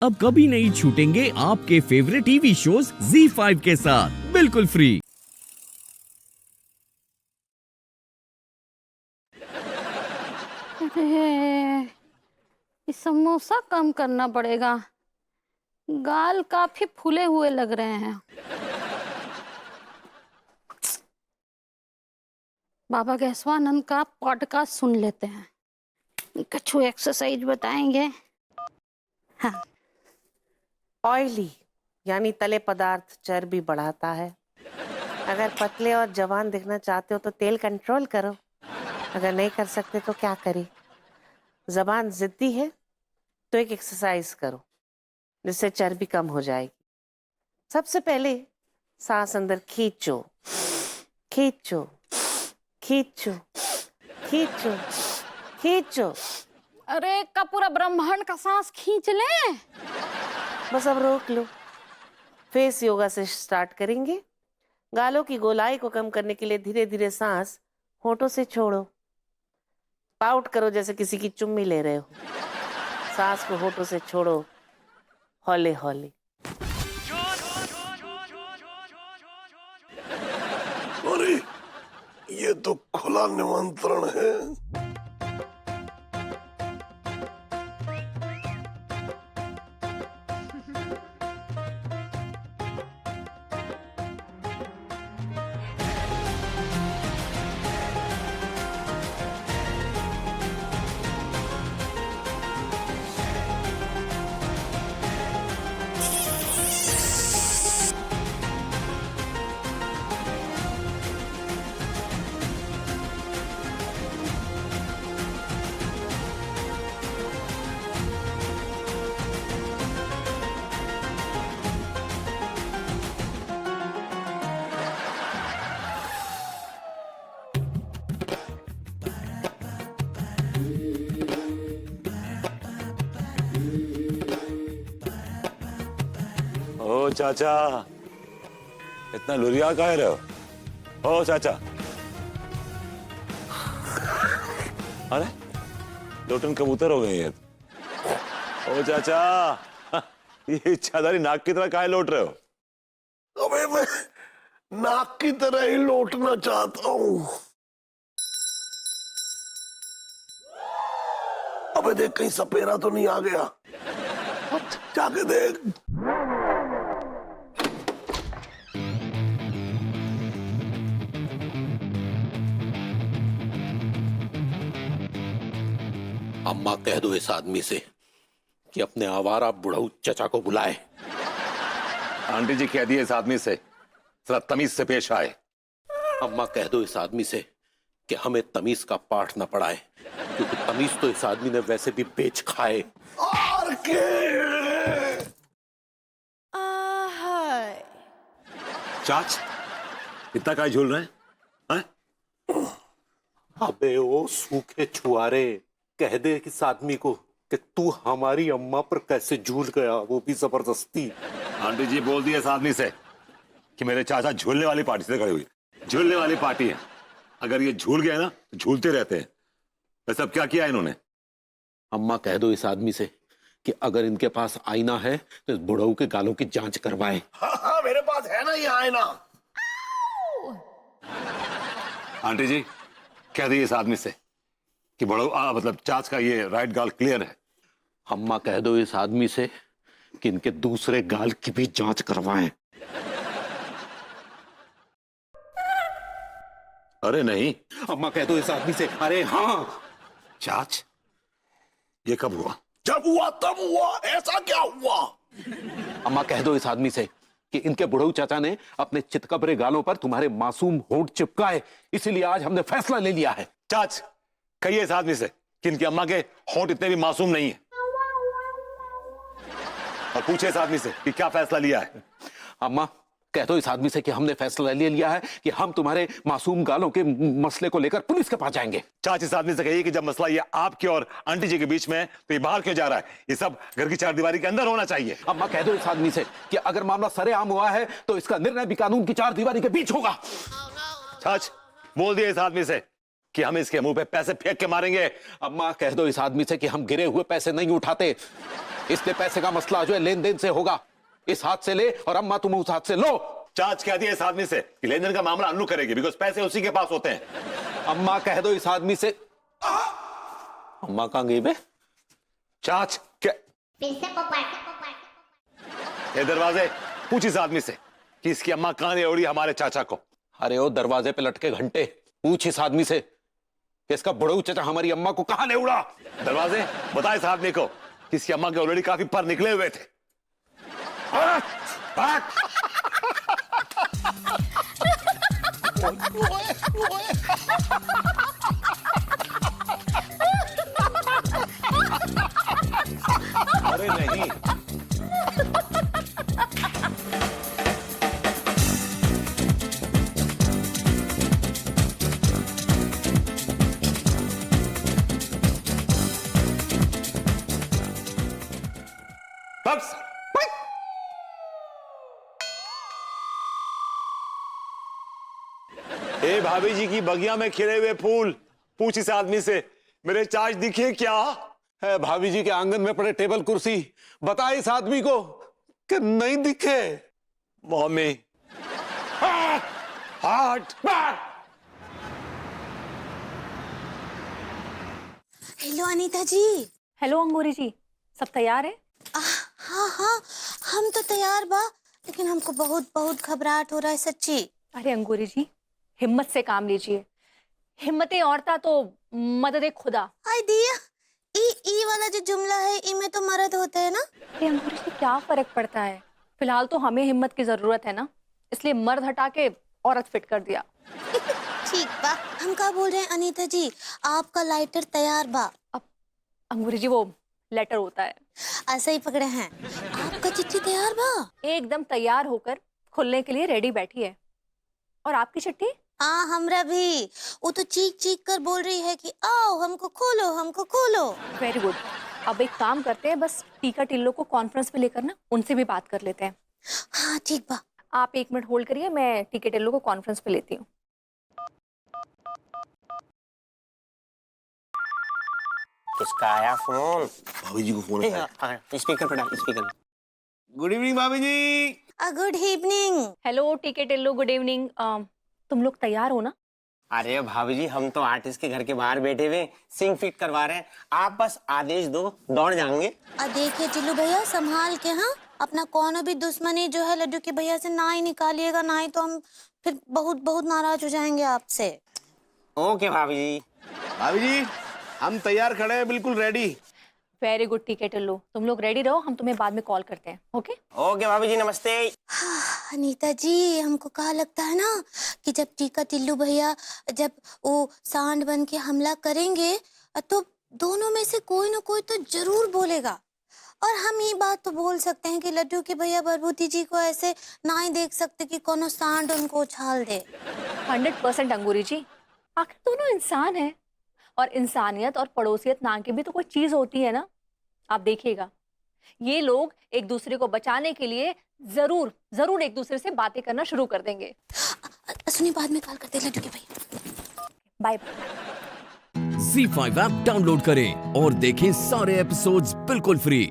अब कभी नहीं छूटेंगे आपके फेवरेट टीवी शोज ZEE5 के साथ बिल्कुल फ्री। ये समोसा कम करना पड़ेगा, गाल काफी फूले हुए लग रहे हैं। बाबा केशवानंद का पॉडकास्ट सुन लेते हैं, कछु एक्सरसाइज बताएंगे। हाँ। ऑयली यानी तले पदार्थ चर्बी बढ़ाता है। अगर पतले और जवान दिखना चाहते हो तो तेल कंट्रोल करो, अगर नहीं कर सकते तो क्या करें। जबान जिद्दी है तो एक एक्सरसाइज करो जिससे चर्बी कम हो जाएगी। सबसे पहले सांस अंदर खींचो खींचो खींचो खींचो खींचो। अरे का पूरा ब्रह्मांड का सांस खींच ले। बस अब रोक लो। फेस योगा से स्टार्ट करेंगे। गालों की गोलाई को कम करने के लिए धीरे धीरे सांस होठों से छोड़ो। पाउट करो जैसे किसी की चुम्मी ले रहे हो। सांस को होठों से छोड़ो, हौले हौले। अरे ये तो खुला निमंत्रण है। ओ चाचा, इतना लुरिया काहे रहे हो? ओ चाचा, अरे लोटन कबूतर हो गए ये। ओ चाचा, ये इच्छाधारी नाक की तरह काहे लौट रहे हो? अबे मैं नाक की तरह ही लौटना चाहता हूँ। अबे देख कहीं सपेरा तो नहीं आ गया, जाके देख। अम्मा कह दो इस आदमी से कि अपने आवारा बुढ़ऊ चचा को बुलाए। आंटी जी कह दिए इस आदमी से जरा तमीज से पेश आए। अम्मा कह दो इस आदमी से कि हमें तमीज का पाठ न पढ़ाए, क्योंकि तमीज तो इस आदमी ने वैसे भी बेच खाए। और के चाच, इतना काहे झूल रहे हैं? अबे ओ सूखे छुआरे, कह दे इस आदमी को कि तू हमारी अम्मा पर कैसे झूल गया, वो भी जबरदस्ती। आंटी जी बोल दिए इस आदमी से कि मेरे चाचा झूलने वाली पार्टी से खड़े हुए। झूलने वाली पार्टी है, अगर ये झूल गए ना तो झूलते रहते हैं। वैसे अब क्या किया इन्होंने? अम्मा कह दो इस आदमी से कि अगर इनके पास आईना है तो इस बुढ़ऊ के गालों की जांच करवाए। हाँ, मेरे पास है ना ये आईना। आंटी जी कह दिए इस आदमी से कि बड़ो मतलब चाच का ये राइट गाल क्लियर है। अम्मा कह दो इस आदमी से कि इनके दूसरे गाल की भी जांच करवाएं। अरे नहीं। अम्मा कह दो इस आदमी से। अरे हाँ। चाच, ये कब हुआ? जब हुआ तब हुआ, ऐसा क्या हुआ? अम्मा कह दो इस आदमी से कि इनके बुढ़ऊ चाचा ने अपने चितकबरे गालों पर तुम्हारे मासूम होंठ चिपकाए, इसीलिए आज हमने फैसला ले लिया है। चाच, कहिए इस आदमी से कि इनकी अम्मा के होंठ इतने भी मासूम नहीं है, और पूछे इस आदमी से कि क्या फैसला लिया है। अम्मा कह दो इस आदमी से कि हमने फैसला ले लिया है कि हम तुम्हारे मासूम गालों के मसले को लेकर पुलिस के पास जाएंगे। चाच, इस आदमी से कहिए कि जब मसला ये आपके और आंटी जी के बीच में है तो ये बाहर क्यों जा रहा है? ये सब घर की चारदीवारी के अंदर होना चाहिए। अम्मा कह दो इस आदमी से कि अगर मामला सरेआम हुआ है तो इसका निर्णय भी कानून की चारदीवारी के बीच होगा। चाच, बोल दिया इस आदमी से कि हम इसके मुंह पे पैसे फेंक के मारेंगे? अम्मा कह दो इस आदमी से कि हम गिरे हुए पैसे नहीं उठाते, इसलिए पैसे का मसला जो है लेन देन से होगा। इस हाथ से ले और अम्मा तुम उस हाथ से लो। चाच कह दिया इस आदमी से कि लेन देन का मामला अन्नू करेगी, बिकॉज पैसे उसी के पास होते हैं। अम्मा कह दो इस आदमी से। अम्मा कहां गई बे? चाच क्या? ये दरवाजे पूछ इस आदमी से कि इसकी अम्मा कहां ले उड़ी हमारे चाचा को। अरे ओ दरवाजे पे लटके घंटे, पूछ इस आदमी से कि इसका बड़ू चाचा हमारी अम्मा को कहां ले उड़ा। दरवाजे बता इस आदमी को कि इसकी अम्मा के ऑलरेडी काफी पर निकले हुए थे। अरे नहीं, बस ए भाभी जी की बगिया में खिले हुए फूल, पूछ इस आदमी से मेरे चाच दिखे क्या? है भाभी जी के आंगन में पड़े टेबल कुर्सी, बता इस आदमी को कि नहीं दिखे। मम्मी हार्ट हेलो अनीता जी। हेलो अंगूरी जी, सब तैयार है? हाँ हाँ, हम तो तैयार बा, लेकिन हमको बहुत बहुत घबराहट हो रहा है सच्ची। अरे अंगूरी जी, हिम्मत से काम लीजिए। हिम्मतें औरता तो मदद खुदा। हाय दिया, ई वाला जो जुमला है, ई में तो मर्द होते हैं ना। अरे अंगूरी जी, क्या फर्क पड़ता है? फिलहाल तो हमें हिम्मत की जरूरत है ना, इसलिए मर्द हटा के औरत फिट कर दिया। ठीक बा, हम क्या बोल रहे हैं अनीता जी, आपका लाइटर तैयार बा। अब अंगूरी जी, वो लेटर होता है। ऐसा ही पकड़े हैं। आपका चिट्ठी तैयार बा? एकदम तैयार होकर खुलने के लिए रेडी बैठी है। और आपकी चिट्ठी? हाँ, हमरा भी। वो तो चीख चीख कर बोल रही है कि आओ हमको खोलो, हमको खोलो। Very good. अब एक काम करते हैं, बस टीका टिल्लो को कॉन्फ्रेंस पे लेकर ना उनसे भी बात कर लेते हैं। हाँ ठीक बा। आप 1 मिनट होल्ड करिए, मैं टीका टिल्लो को कॉन्फ्रेंस पे लेती हूँ। किसका आया फोन? भाभी जी को फोन है। स्पीकर पर डाल, स्पीकर। गुड इवनिंग भाभी जी। Good evening. हेलो टीके टिल्लो, गुड इवनिंग। तुम लोग तैयार हो ना? अरे भाभी जी, हम तो आर्टिस्ट के घर के बाहर बैठे हुए सिंग फिट करवा रहे हैं, आप बस आदेश दो, दौड़ जाएंगे। देखिए टिल्लू भैया, संभाल के। हाँ, अपना कौन भी दुश्मनी जो है लड्डू के भैया से ना ही निकालिएगा, ना ही तो हम फिर बहुत बहुत नाराज हो जाएंगे आपसे। ओके भाभी जी। भाभी जी हम तैयार खड़े हैं, बिल्कुल रेडी। वेरी गुड टीके टिल्लो, तुम लोग रेडी रहो, हम तुम्हें बाद में कॉल करते हैं। ओके ओके भाभी जी, नमस्ते। अनीता जी, हमको कहा लगता है ना कि जब टीका टिल्लू भैया जब वो सांड बन के हमला करेंगे तो दोनों में से कोई ना कोई तो जरूर बोलेगा। और हम ये बात तो बोल सकते हैं कि लड्डू के भैया बरबूती जी को ऐसे ना ही देख सकते कि कोनो सांड उनको उछाल दे। 100% अंगूरी जी, आखिर दोनों इंसान हैं, और इंसानियत और पड़ोसियत नाम की भी तो कोई चीज होती है ना। आप देखिएगा, ये लोग एक दूसरे को बचाने के लिए जरूर जरूर एक दूसरे से बातें करना शुरू कर देंगे। सुनिए, बाद में कॉल करते हैं लड्डू के भैया। Bye bye. Z5 app download करें और देखें सारे एपिसोड्स बिल्कुल फ्री।